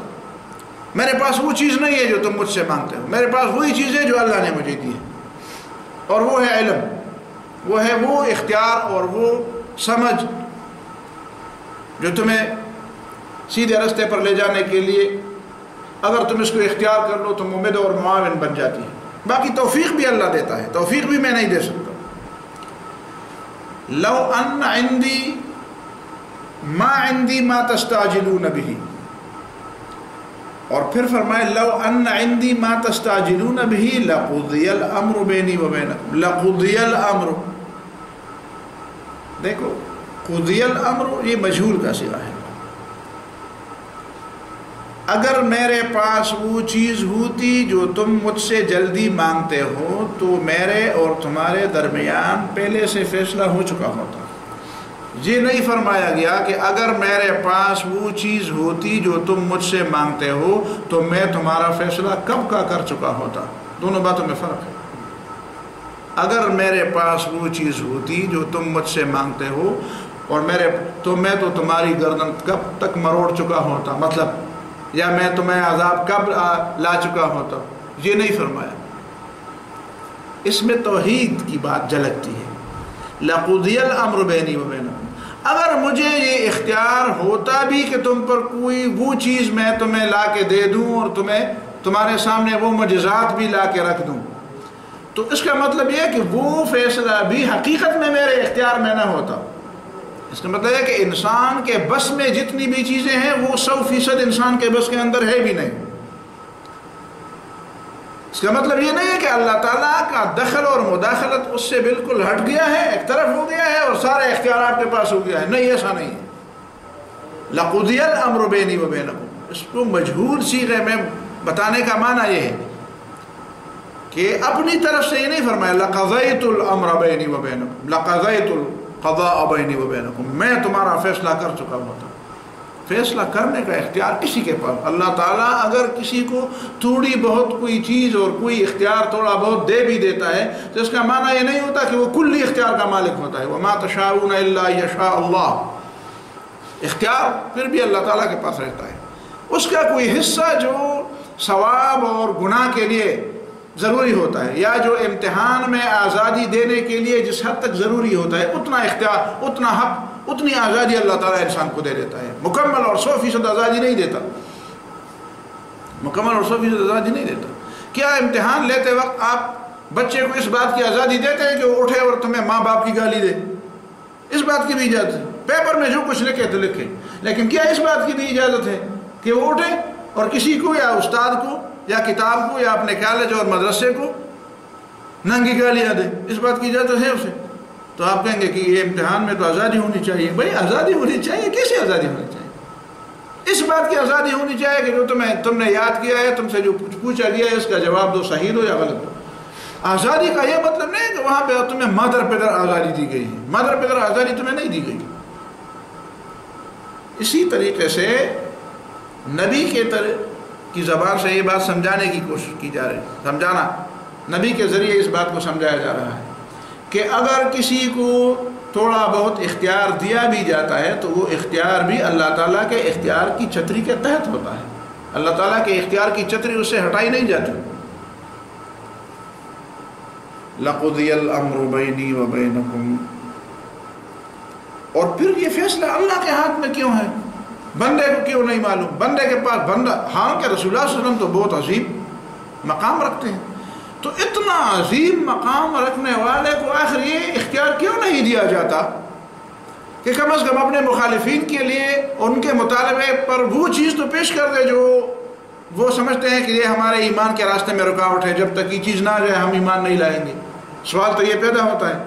میرے پاس وہ چیز نہیں ہے جو تم مجھ سے مانگتے ہو، میرے پاس وہی چیز ہے جو اللہ نے مجھے دی ہے، اور وہ ہے علم، وہ ہے وہ اختیار اور وہ سمجھ جو تمہیں سیدھے راستے پر لے جانے کے لیے اگر تم اس کو اختیار کر لو تو ممد اور معاون بن جاتی ہے۔ باقی توفیق بھی اللہ دیتا ہے، توفیق بھی میں نہیں دے سکتا۔ لو ان عندی ما تستعجلون به، اور پھر فرمائے لو ان عندی ما تستعجلون به لقضی الامر بینی و بینکم، لقضی الامر، دیکھو قضی الامر یہ مجہول کا صیغہ ہے۔ اگر میرے پاس وہ چیز ہوتی جو تم مجھ سے جلدی مانگتے ہو تو میرے اور تمہارے درمیان پہلے سے فیصلہ ہو چکا ہوتا۔ یہ نہیں فرمایا گیا کہ اگر میرے پاس وہ چیز ہوتی جو تم مجھ سے مانگتے ہو تو میں تمہارا فیصلہ کب کا کر چکا ہوتا۔ دونوں باتوں میں فرق ہے۔ اگر میرے پاس وہ چیز ہوتی جو تم مجھ سے مانگتے ہو اور میں تو تمہاری گردن کب تک مروڑ چکا ہوتا، مطلب یا میں تمہیں عذاب کب لا چکا ہوتا، یہ نہیں فرمایا۔ اس میں توحید کی بات جھلکتی ہے، لقضی الامر بینی و بینکم۔ اگر مجھے یہ اختیار ہوتا بھی کہ تم پر کوئی وہ چیز میں تمہیں لا کے دے دوں اور تمہارے سامنے وہ معجزات بھی لا کے رکھ دوں، تو اس کا مطلب یہ ہے کہ وہ فیصلہ بھی حقیقت میں میرے اختیار میں نہ ہوتا۔ اس کا مطلب ہے کہ انسان کے بس میں جتنی بھی چیزیں ہیں وہ 100% انسان کے بس کے اندر ہے بھی نہیں۔ اس کا مطلب یہ نہیں ہے کہ اللہ تعالیٰ کا دخل اور مداخلت اس سے بالکل ہٹ گیا ہے، ایک طرف ہو گیا ہے اور سارے اختیارات کے پاس ہو گیا ہے، نہیں، ایسا نہیں ہے۔ لقضی الامر بینی و بینکم، اس کو مجہول صیغے میں بتانے کا معنی یہ ہے کہ اپنی طرف سے یہ نہیں فرمایا لقضیت الامر بینی و بینکم، لقضیت القضاء بینی و بینکم، میں تمہارا فیصلہ کر چکا ہوتا۔ فیصلہ کرنے کا اختیار کسی کے پاس، اللہ تعالیٰ اگر کسی کو تھوڑی بہت کوئی چیز اور کوئی اختیار تھوڑا بہت دے بھی دیتا ہے تو اس کا معنی یہ نہیں ہوتا کہ وہ کلی اختیار کا مالک ہوتا ہے۔ وما تشاءون الا یشاء اللہ، اختیار پھر بھی اللہ تعالیٰ کے پاس رہتا ہے۔ اس کا کوئی حصہ جو ثواب اور گناہ کے لیے ضروری ہوتا ہے یا جو امتحان میں آزادی دینے کے لیے جس حد تک ضروری ہوتا ہے، اتنا اختیار، اتنا حق، اتنی آزادی اللہ تعالیٰ انسان کو دے دیتا ہے۔ مکمل اور 100% آزادی نہیں دیتا، مکمل اور 100% آزادی نہیں دیتا۔ کیا امتحان لیتے وقت آپ بچے کو اس بات کی آزادی دیتے ہیں کہ وہ اٹھے اور تمہیں ماں باپ کی گالی دے؟ اس بات کی بھی اجازت ہے، پیپر میں جو کچھ لکھے تو لکھے، لیکن کیا اس بات کی بھی اجازت ہے کہ وہ اٹھے اور کسی کو یا استاد کو یا کتاب کو یا اپنے کالج اور مدرسے کو ننگی گالیاں دے؟ اس بات کی اجازت ہے اسے؟ تو آپ کہیں گے کہ یہ امتحان میں تو آزادی ہونی چاہیے۔ بھائی آزادی ہونی چاہیے، کیسے آزادی ہونی چاہیے؟ اس بات کی آزادی ہونی چاہیے کہ جو تم نے یاد کیا ہے، تم سے جو پوچھا گیا ہے اس کا جواب دو، صحیح ہو یا غلط ہو۔ آزادی کا یہ مطلب نہیں ہے کہ وہاں پہ تمہیں مادر پدر آزادی دی گئی ہے، مادر پدر آزادی تمہیں نہیں دی گئی۔ اسی طریقے سے نبی کی زبان سے یہ بات سمجھانے کی کوشش کی جا رہی ہے، سمجھانا، نبی کے ذریعے اس بات کو سمجھایا جا رہا ہے کہ اگر کسی کو تھوڑا بہت اختیار دیا بھی جاتا ہے تو وہ اختیار بھی اللہ تعالیٰ کے اختیار کی چھتری کے تحت ہوتا ہے، اللہ تعالیٰ کے اختیار کی چھتری اس سے ہٹائی نہیں جاتی۔ لقضی الامر بینی و بینکم، اور پھر یہ فیصلہ اللہ کے ہاتھ میں کیوں ہے؟ بندے کو کیوں نہیں معلوم؟ بندے کے پاس بندہ، ہاں کہ رسول اللہ صلی اللہ علیہ وسلم تو بہت عظیم مقام رکھتے ہیں، تو اتنا عظیم مقام رکھنے والے کو آخر یہ اختیار کیوں نہیں دیا جاتا کہ کم از کم اپنے مخالفین کے لیے ان کے مطالبے پر وہ چیز تو پیش کر دے جو وہ سمجھتے ہیں کہ یہ ہمارے ایمان کے راستے میں رکاوٹ ہے، جب تک یہ چیز نہ آ جائے ہم ایمان نہیں لائیں گے۔ سوال تو یہ پیدا ہوتا ہے،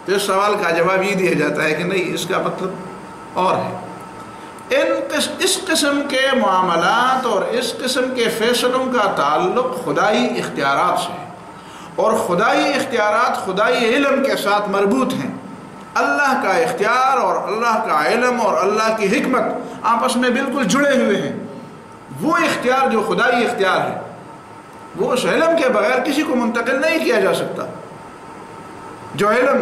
تو اس سوال کا جواب یہ دیا جاتا ہے کہ نہیں، اس کا مطلب اور ہے۔ اس قسم کے معاملات اور اس قسم کے فیصلوں کا تعلق خدائی اختیارات سے ہے، اور خدائی اختیارات خدائی علم کے ساتھ مربوط ہیں۔ اللہ کا اختیار اور اللہ کا علم اور اللہ کی حکمت آپس میں بالکل جڑے ہوئے ہیں۔ وہ اختیار جو خدائی اختیار ہے وہ اس علم کے بغیر کسی کو منتقل نہیں کیا جا سکتا۔ جو علم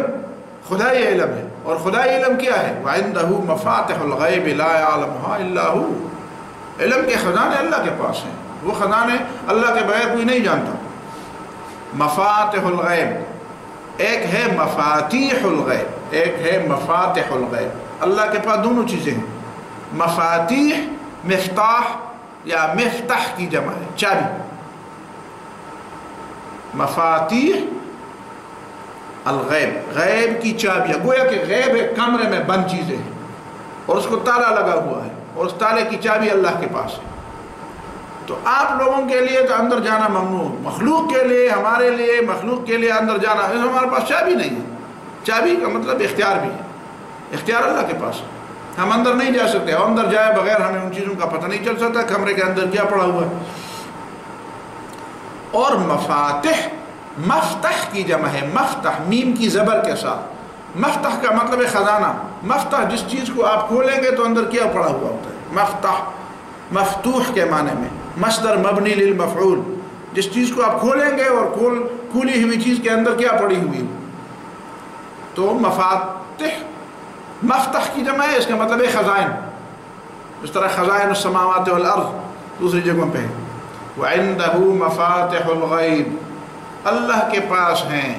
خدائی علم ہے، اور خدائی علم کیا ہے؟ وَعِندَهُ مَفَاتِحُ الْغَيْبِ لَا يَعْلَمُهَا إِلَّا هُوَ۔ علم کے خزانے اللہ کے پاس ہیں، وہ خزانے اللہ کے بغیر کوئی نہیں جانتا۔ مفاتح الغیب، ایک ہے مفاتیح الغیب، ایک ہے مفاتح الغیب۔ اللہ کے پاس دونوں چیزیں ہیں۔ مفاتیح مفتاح یا مفتاح کی جمع ہے، چابی۔ مفاتیح الغیب، غیب کی چابیاں، گویا کہ غیب ایک کمرے میں بند چیزیں ہیں اور اس کو تالا لگا ہوا ہے، اور اس تالے کی چابی اللہ کے پاس ہے۔ تو آپ لوگوں کے لیے تو اندر جانا ممنوع، مخلوق کے لیے، ہمارے لیے، مخلوق کے لیے اندر جانا، ہمارے پاس چابی نہیں ہے۔ چابی کا مطلب اختیار بھی ہے، اختیار اللہ کے پاس ہے۔ ہم اندر نہیں جا سکتے، اور اندر جائے بغیر ہمیں ان چیزوں کا پتہ نہیں چل سکتا کمرے کے اندر کیا پڑا ہوا ہے۔ اور مفاتح، مفتح کی جمع ہے، مفتح میم کی زبر کے ساتھ۔ مفتح کا مطلب ہے خزانہ۔ مفتح جس چیز کو آپ کھولیں گے تو اندر کیا پڑا ہوا ہوتا ہے، مفتح مفتوح کے معنی میں، مصدر مبنی للمفعول، جس چیز کو آپ کھولیں گے اور کھولی ہوئی چیز کے اندر کیا پڑی ہوئی ہو۔ تو مفاتح مفتح کی جمع ہے، اس کا مطلب ہے خزائن، اس طرح خزائن السماوات والارض دوسری جگہوں پہ ہے۔ وَعِندَهُ مَفَاتِحُ الْغَيْبِ، اللہ کے پاس ہیں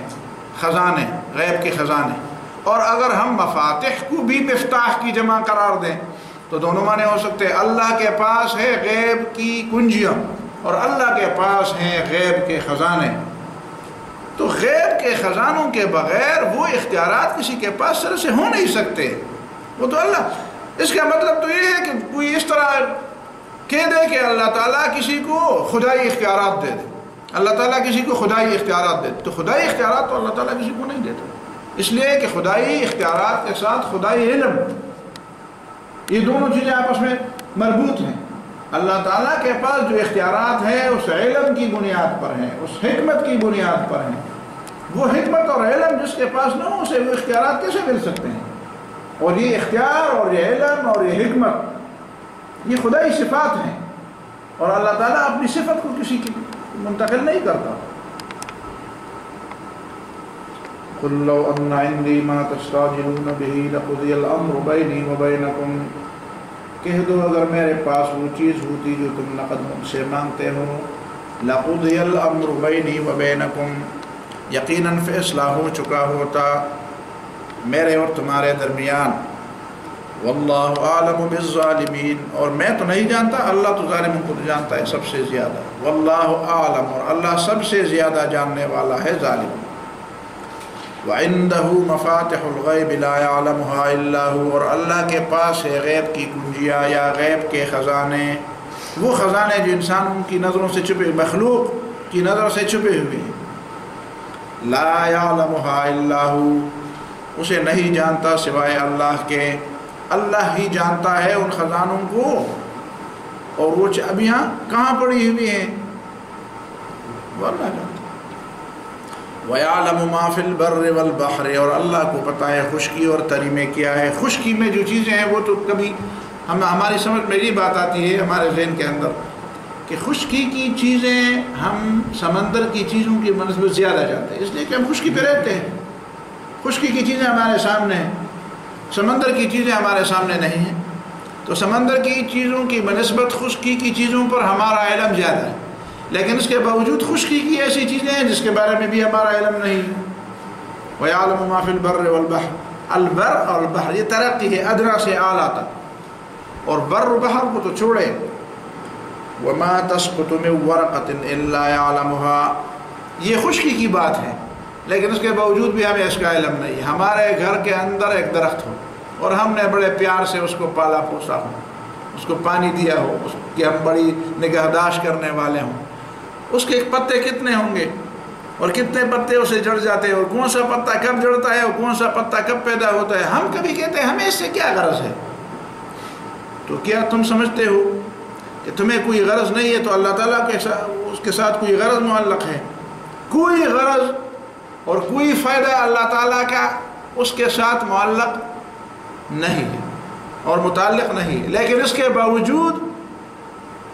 خزانے، غیب کے خزانے۔ اور اگر ہم مفاتح کو بھی مفتاح کی جمع قرار دیں تو دونوں معنی ہو سکتے ہیں۔ اللہ کے پاس ہے غیب کی کنجیاں اور اللہ کے پاس ہیں غیب کے خزانے۔ تو غیب کے خزانوں کے بغیر وہ اختیارات کسی کے پاس سر سے ہو نہیں سکتے، وہ تو اللہ۔ اس کا مطلب تو یہ ہے کہ کوئی اس طرح کہہ دے کہ اللہ تعالیٰ کسی کو خدائی اختیارات دے دے، اللہ تعالیٰ کسی کو خدائی اختیارات دے، تو خدائی اختیارات تو اللہ تعالیٰ کسی کو نہیں دیتا، اس لیے کہ خدائی اختیارات کے ساتھ خدائی علم، یہ دونوں چیزیں آپس میں مربوط ہیں۔ اللہ تعالیٰ کے پاس جو اختیارات ہیں اس علم کی بنیاد پر ہیں، اس حکمت کی بنیاد پر ہیں۔ وہ حکمت اور علم جس کے پاس نہ ہو اسے وہ اختیارات کیسے مل سکتے ہیں؟ اور یہ اختیار اور یہ علم اور یہ حکمت یہ خدائی صفات ہیں، اور اللہ تعالیٰ اپنی صفت کو کسی کی منتقل نہیں کرتا۔ قُلْ لَوْ أَنَّ عِنْدِي مَا تَسْتَعْجِلُونَ بِهِ لَقُضِيَ الْأَمْرُ بَيْنِي وَبَيْنَكُمْ، کہہ دو اگر میرے پاس وہ چیز ہوتی جو تم نقد مجھ سے مانگتے ہو، لَقُضِيَ الْأَمْرُ بَيْنِي وَبَيْنَكُمْ، یقیناً فیصلہ ہو چکا ہوتا میرے اور تمہارے درمیان۔ واللہ عالم بالظالمین، اور میں تو نہیں جانتا، اللہ تو ظالموں کو جانتا ہے سب سے زیادہ۔ واللہ عالم، اور اللہ سب سے زیادہ جاننے والا ہے ظالم۔ وعنده مفاتح الغیب لا يعلمها الا هو، اور اللہ کے پاس ہے غیب کی کنجیاں یا غیب کے خزانے، وہ خزانے جو انسانوں کی نظروں سے چھپے، مخلوق کی نظر سے چھپے ہوئے ہیں۔ لا يعلمها الا هو، اسے نہیں جانتا سوائے اللہ کے، اللہ ہی جانتا ہے ان خزانوں کو، اور وہ چابیاں کہاں پڑی ہوئی ہیں وہ اللہ جانتا۔ وَيَعْلَمُ مَا فِي الْبَرِّ وَالْبَحْرِ، اور اللہ کو پتہ ہے خشکی اور تری میں کیا ہے۔ خشکی میں جو چیزیں ہیں وہ تو کبھی ہماری سمجھ میں یہ بات آتی ہے ہمارے ذہن کے اندر کہ خشکی کی چیزیں ہم سمندر کی چیزوں کی بنسبت زیادہ جانتے ہیں، اس لیے کہ ہم خشکی پہ رہتے ہیں۔ خشکی کی چیزیں ہمارے سامنے ہیں، سمندر کی چیزیں ہمارے سامنے نہیں ہیں، تو سمندر کی چیزوں کی بنسبت خشکی کی چیزوں پر ہمارا علم زیادہ ہے، لیکن اس کے باوجود خشکی کی ایسی چیزیں ہیں جس کے بارے میں بھی ہمارا علم نہیں ہے۔ وَيَعْلَمُ مَا فِي الْبَرِّ وَالْبَحْرِ، البر اور بحر یہ ترقی ہے ادنا سے اعلیٰ تک، اور بر و بحر کو تو چھوڑے۔ وَمَا تَسْقُطُ مِن وَرَقَةٍ إِلَّا يَعْلَمُهَا، یہ خشکی کی بات ہے، لیکن اس کے باوجود بھی ہمیں اس کا علم نہیں ہے۔ ہمارے گھر کے اندر ایک درخت ہو اور ہم نے بڑے پیار سے اس کو پالا پوسا ہو، اس کو پانی دیا ہو، اس کی ہم بڑی نگہداشت کرنے والے ہوں، اس کے پتے کتنے ہوں گے اور کتنے پتے اسے جڑ جاتے ہیں، اور کون سا پتا کب جڑتا ہے اور کون سا پتا کب پیدا ہوتا ہے۔ ہم کبھی کہتے ہیں ہمیں اس سے کیا غرض ہے، تو کیا تم سمجھتے ہو کہ تمہیں کوئی غرض نہیں ہے تو اللہ تعالیٰ اس کے ساتھ کوئی غرض معلق ہے؟ کوئی غرض اور کوئی فائدہ اللہ تعالیٰ کا اس کے ساتھ معلق نہیں ہے اور متعلق نہیں ہے، لیکن اس کے باوجود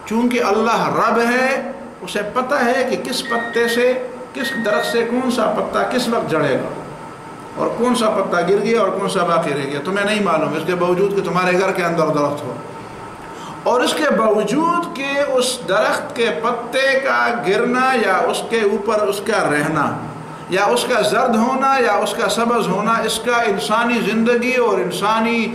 چونکہ اللہ رب ہے، اسے پتہ ہے کہ کس پتے سے، کس درخت سے کون سا پتا کس وقت جڑے گا اور کون سا پتا گر گیا اور کون سا باقی رہ گیا، تمہیں نہیں معلوم، اس کے باوجود کہ تمہارے گھر کے اندر درخت ہو، اور اس کے باوجود کہ اس درخت کے پتے کا گرنا یا اس کے اوپر اس کا رہنا یا اس کا زرد ہونا یا اس کا سبز ہونا، اس کا انسانی زندگی اور انسانی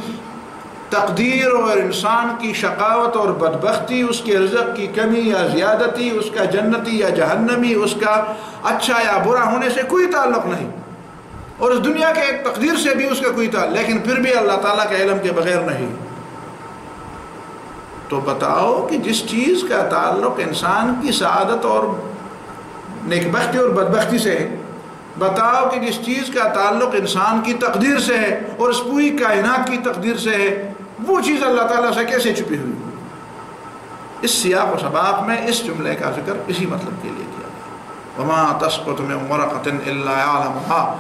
تقدیر اور انسان کی شقاوت اور بدبختی، اس کے رزق کی کمی یا زیادتی، اس کا جنتی یا جہنمی، اس کا اچھا یا برا ہونے سے کوئی تعلق نہیں، اور اس دنیا کے تقدیر سے بھی اس کا کوئی تعلق، لیکن پھر بھی اللہ تعالیٰ کے علم کے بغیر نہیں۔ تو بتاؤ کہ جس چیز کا تعلق انسان کی سعادت اور نیکبختی اور بدبختی سے ہے، بتاؤ کہ جس چیز کا تعلق انسان کی تقدیر سے ہے اور اس پوری کائنات کی تقدیر سے ہے، وہ چیز اللہ تعالیٰ سے کیسے چھپی ہوئی؟ اس سیاق و سباق میں اس جملے کا ذکر اسی مطلب کے لیے کیا گیا، وَمَا تَسْقُطُ مِن وَرَقَةٍ إِلَّا يَعْلَمُهَا،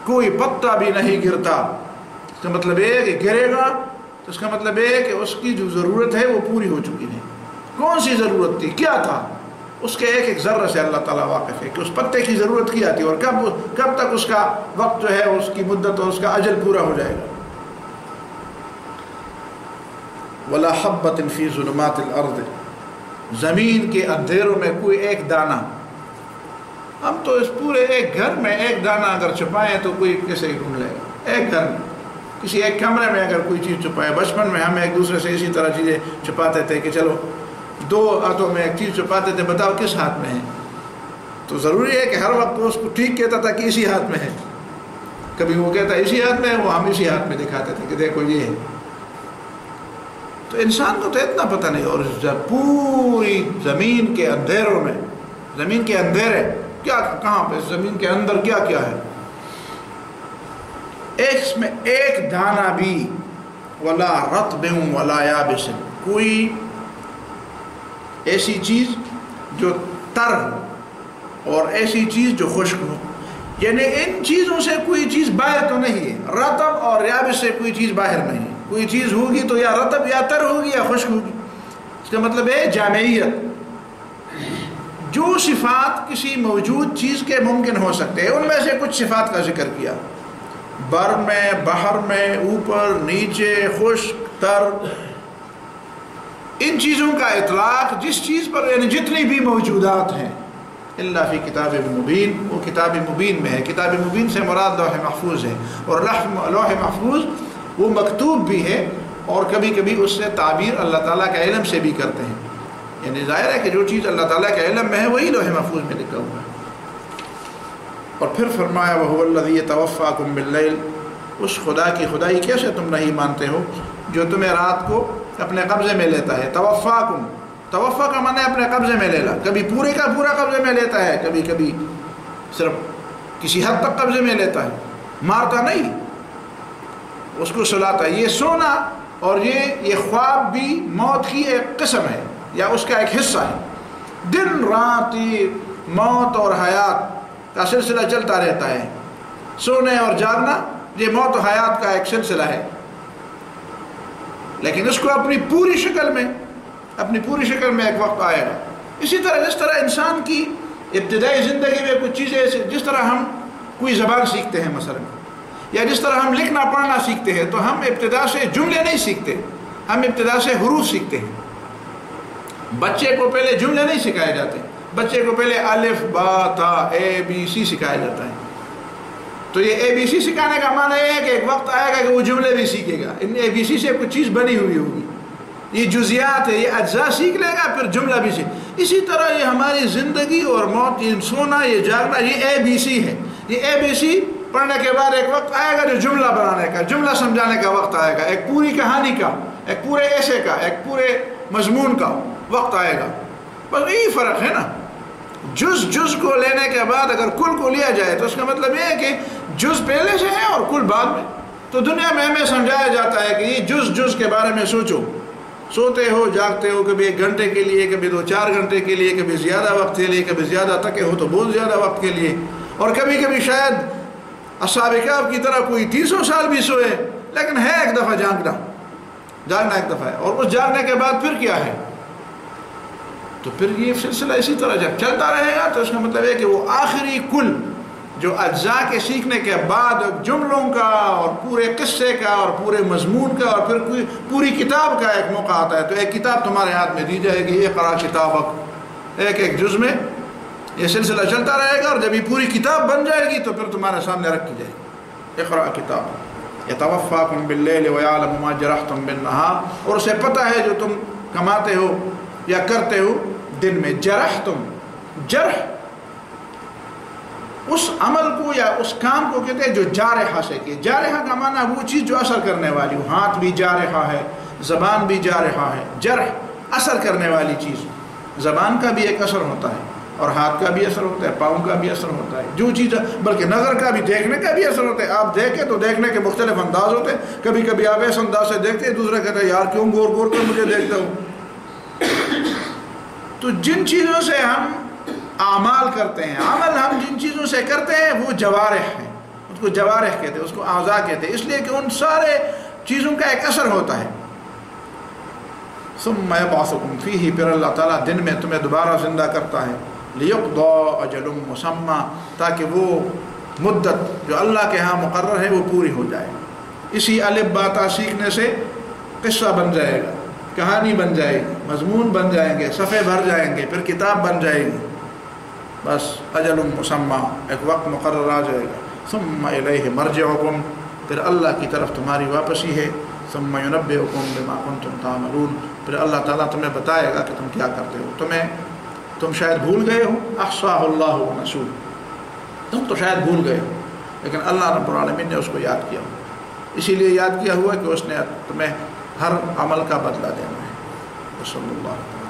کوئی پتا بھی نہیں گرتا۔ اس کا مطلب ہے کہ گرے گا تو اس کا مطلب ہے کہ اس کی جو ضرورت ہے وہ پوری ہو چکی ہے۔ کون سی ضرورت تھی، کیا تھا؟ اس کے ایک ایک ذرہ سے اللہ تعالیٰ واقف ہے کہ اس پتے کی ضرورت کیا تھی اور کب تک اس کا وقت جو ہے، اس کی مدت اور اس کا اجل پورا ہو جائے گا۔ وَلَا حَبَّةٍ فِي ظُلُمَاتِ الْأَرْضِ، زمین کے اندھیروں میں کوئی ایک دانہ، ہم تو اس پورے ایک گھر میں ایک دانہ اگر چھپائیں تو کوئی کیسے ڈھونڈ لے گا؟ ایک گھر میں کسی ایک کمرے میں اگر کوئی چیز چھپائے، بچپن میں ہم ایک دوسرے سے اسی طرح چیزیں چھپاتے تھے کہ چلو دو ہاتھوں میں ایک چیز چھپاتے تھے، بتاؤ کس ہاتھ میں ہے، تو ضروری ہے کہ ہر وقت اس کو ٹھیک کہتا تھا کہ اسی ہاتھ میں ہے، کبھی وہ کہتا اسی ہاتھ میں ہے، وہ ہم اسی ہاتھ میں دکھاتے تھے کہ دیکھو یہ ہے۔ تو انسان کو تو اتنا پتہ نہیں، اور جب پوری زمین کے اندھیروں میں، زمین کے اندھیرے کیا، کہاں پہ زمین کے اندر کیا کیا ہے، اس میں ایک دانہ بھی، ولا رطب ولا یابس، کوئی ایسی چیز جو تر ہو اور ایسی چیز جو خشک ہو، یعنی ان چیزوں سے کوئی چیز باہر تو نہیں ہے، رطب اور یابس سے کوئی چیز باہر نہیں ہے، کوئی چیز ہوگی تو یا رطب یا تر ہوگی یا خشک ہوگی۔ اس کا مطلب ہے جامعیت، جو صفات کسی موجود چیز کے ممکن ہو سکتے ہیں، ان میں سے کچھ صفات کا ذکر کیا، بر میں، بحر میں، اوپر نیچے، خشک، تر، ان چیزوں کا اطلاق جس چیز پر، یعنی جتنی بھی موجودات ہیں، الا فی کتاب مبین، وہ کتاب مبین میں ہے۔ کتاب مبین سے مراد لوح محفوظ ہے، اور لوح محفوظ وہ مکتوب بھی ہے، اور کبھی کبھی اس سے تعبیر اللہ تعالیٰ کے علم سے بھی کرتے ہیں، یعنی ظاہر ہے کہ جو چیز اللہ تعالیٰ کے علم میں ہے وہی لوح محفوظ میں لکھا ہوا ہے۔ اور پھر فرمایا وَهُوَ الَّذِي يَتَوَفَّاكُم بِاللَّيْلِ، اس خدا کی خدائی کیسے تم نہیں مانتے ہو جو تمہیں رات کو اپنے قبضے میں لیتا ہے۔ توفاکم، توفا کا معنی ہے اپنے قبضے میں لینا، کبھی پورے کا پورا قبضے میں لیتا ہے، کبھی کبھی صرف کسی حد تک قبضے میں لیتا ہے، مارتا نہیں، اس کو سلاتا ہے۔ یہ سونا اور یہ خواب بھی موت کی ایک قسم ہے یا اس کا ایک حصہ ہے۔ دن رات موت اور حیات کا سلسلہ چلتا رہتا ہے، سونے اور جاگنا یہ موت و حیات کا ایک سلسلہ ہے، لیکن اس کو اپنی پوری شکل میں ایک وقت آئے گا۔ اسی طرح جس طرح انسان کی ابتدائی زندگی میں کچھ چیزیں، جس طرح ہم کوئی زبان سیکھتے ہیں مثلا، یا جس طرح ہم لکھنا پڑھنا سیکھتے ہیں، تو ہم ابتدا سے جملے نہیں سیکھتے، ہم ابتدا سے حروف سیکھتے ہیں۔ بچے کو پہلے جملے نہیں سکھائے جاتے، بچے کو پہلے الف با تا اے بی سی سکھایا جاتا ہے۔ تو یہ اے بی سی سکھانے کا معنی یہ ہے کہ ایک وقت آئے گا کہ وہ جملے بھی سیکھے گا، ان اے بی سی سے کچھ چیز بنی ہوئی ہوگی، یہ جزیات ہے، یہ اجزاء سیکھ لے گا، پھر جملہ بھی سیکھ۔ اسی طرح یہ ہماری زندگی اور موت، یہ سونا، یہ جاگنا، یہ اے بی سی ہے۔ یہ اے بی سی پڑھنے کے بعد ایک وقت آئے گا جو جملہ بنانے کا، جملہ سمجھانے کا وقت آئے گا، ایک پوری کہانی کا۔ ایک پورے ایسے کا، ایک پورے مضمون کا وقت آئے گا. بس یہی فرق ہے نا. جز کو لینے کے بعد اگر کل کو لیا جائے تو اس کا مطلب یہ ہے کہ جز پہلے سے ہے اور کل بعد میں. تو دنیا میں ہمیں سمجھایا جاتا ہے کہ یہ جز کے بارے میں سوچو. سوتے ہو جاگتے ہو، کبھی 1 گھنٹے کے لیے، کبھی 2-4 گھنٹے کے لیے، کبھی زیادہ وقت کے لیے، کبھی زیادہ تھکے ہو تو بہت زیادہ وقت کے لیے، اور کبھی کبھی شاید اصحاب کہف کی طرح کوئی 300 سال بھی سوئے. لیکن ہے ایک دفعہ جاگنا ایک دفعہ ہے، اور اس جاگنے کے بعد پھر کیا ہے؟ تو پھر یہ سلسلہ اسی طرح جب چلتا رہے گا تو اس کا مطلب ہے کہ وہ آخری کل جو اجزاء کے سیکھنے کے بعد جملوں کا اور پورے قصے کا اور پورے مضمون کا اور پھر پوری کتاب کا ایک موقع آتا ہے. تو ایک کتاب تمہارے ہاتھ میں دی جائے گی، اقرا کتابک، ایک جز میں یہ سلسلہ چلتا رہے گا، اور جب یہ پوری کتاب بن جائے گی تو پھر تمہارے سامنے رکھی جائے گی. اقرا کتاب یتوفاکم باللیل ویعلم ما جرحتم بالنہار. اور اسے پتہ ہے جو تم کماتے ہو یا کرتے ہو دن میں. جرح اس عمل کو یا اس کام کو کہتے ہیں جو جارحہ سے کیے. جارحہ کا معنی وہ چیز جو اثر کرنے والی ہو. ہاتھ بھی جارحہ ہے، زبان بھی جارحہ ہے. جرح اثر کرنے والی چیز. زبان کا بھی ایک اثر ہوتا ہے اور ہاتھ کا بھی اثر ہوتا ہے، پاؤں کا بھی اثر ہوتا ہے، جو چیز، بلکہ نظر کا بھی، دیکھنے کا بھی اثر ہوتا ہے. آپ دیکھیں تو دیکھنے کے مختلف انداز ہوتے ہیں. کبھی کبھی آپ اس انداز سے دیکھتے ہیں، دوسرا کہتا ہے یار کیوں گور کر مجھے دیکھتا ہوں. تو جن چیزوں سے ہم اعمال کرتے ہیں، عمل ہم جن چیزوں سے کرتے ہیں وہ جوارح ہیں. اس کو جوارح کہتے ہیں، اس کو اعضاء کہتے ہیں، اس لیے کہ ان سارے چیزوں کا ایک اثر ہوتا ہے. ثم یبعثکم فیہ، پھر اللہ تعالیٰ دن میں تمہیں دوبارہ زندہ کرتا ہے. لیقضی اجل مسمی، تاکہ وہ مدت جو اللہ کے ہاں مقرر ہے وہ پوری ہو جائے. اسی الف با تا سیکھنے سے قصہ بن جائے گا، کہانی بن جائے گی، مضمون بن جائیں گے، صفحے بھر جائیں گے، پھر کتاب بن جائے گی. بس اجل مسمی، ایک وقت مقرر آ جائے گا. ثم الیہ مرجعکم، پھر اللہ کی طرف تمہاری واپسی ہے. ثم ینبئکم بما کنتم تعملون، پھر اللہ تعالیٰ تمہیں بتائے گا کہ تم کیا کرتے ہو. تم شاید بھول گئے ہو، احصاہ اللہ ونسوہ، تم تو شاید بھول گئے ہو، لیکن اللہ رب العالمین نے اس کو یاد کیا. اسی لیے یاد کیا ہوا کہ اس نے تمہیں ہر عمل کا بدلہ دینا ہے. صلی اللہ علیہ وسلم.